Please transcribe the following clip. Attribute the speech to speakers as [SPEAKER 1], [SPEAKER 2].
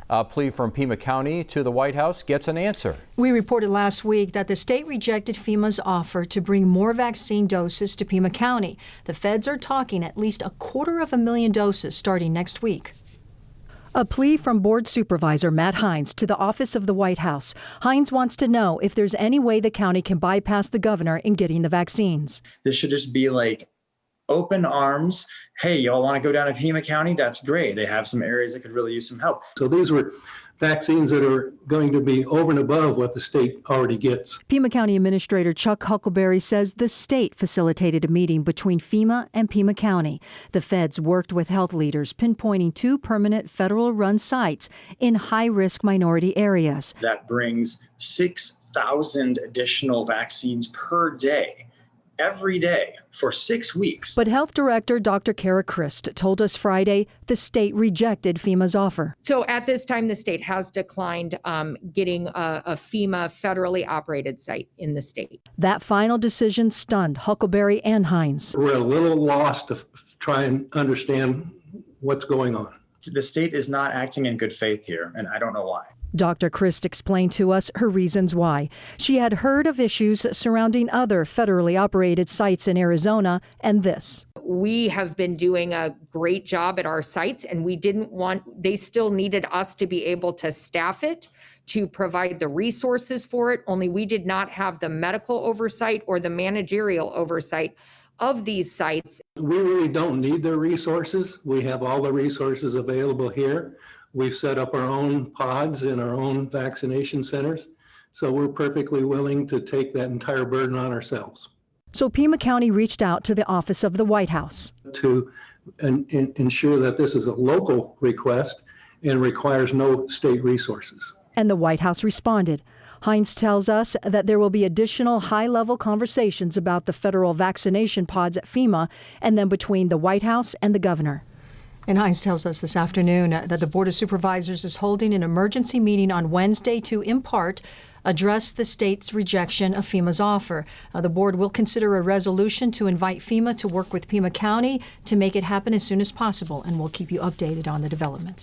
[SPEAKER 1] A plea from Pima County to the White House gets an answer.
[SPEAKER 2] We reported last week that the state rejected FEMA's offer to bring more vaccine doses to Pima County. The feds are talking at least 250,000 doses starting next week. A plea from Board Supervisor Matt Hines to the office of the White House. Hines wants to know if there's any way the county can bypass the governor in getting the vaccines.
[SPEAKER 3] This should just be like open arms. Hey, y'all want to go down to Pima County? That's great. They have some areas that could really use some help.
[SPEAKER 4] So these were vaccines that are going to be over and above what the state already gets.
[SPEAKER 2] Pima County Administrator Chuck Huckleberry says the state facilitated a meeting between FEMA and Pima County. The feds worked with health leaders, pinpointing 2 permanent federal-run sites in high-risk minority areas.
[SPEAKER 3] That brings 6,000 additional vaccines per day, every day, for 6 weeks.
[SPEAKER 2] But Health Director Dr. Kara Christ told us Friday the state rejected FEMA's offer.
[SPEAKER 5] So at this time, the state has declined getting a FEMA federally operated site in the state.
[SPEAKER 2] That final decision stunned Huckleberry and Hines.
[SPEAKER 4] We're a little lost to try and understand what's going on.
[SPEAKER 3] The state is not acting in good faith here, and I don't know why.
[SPEAKER 2] Dr. Christ explained to us her reasons why. She had heard of issues surrounding other federally operated sites in Arizona and this.
[SPEAKER 5] We have been doing a great job at our sites, and they still needed us to be able to staff it, to provide the resources for it, only we did not have the medical oversight or the managerial oversight of these sites.
[SPEAKER 4] We really don't need their resources. We have all the resources available here. We've set up our own pods in our own vaccination centers, so we're perfectly willing to take that entire burden on ourselves.
[SPEAKER 2] So Pima County reached out to the office of the White House
[SPEAKER 4] to ensure that this is a local request and requires no state resources.
[SPEAKER 2] And the White House responded. Hines tells us that there will be additional high-level conversations about the federal vaccination pods at FEMA and then between the White House and the governor. And Hines tells us this afternoon that the Board of Supervisors is holding an emergency meeting on Wednesday to, in part, address the state's rejection of FEMA's offer. The board will consider a resolution to invite FEMA to work with Pima County to make it happen as soon as possible, and we'll keep you updated on the developments.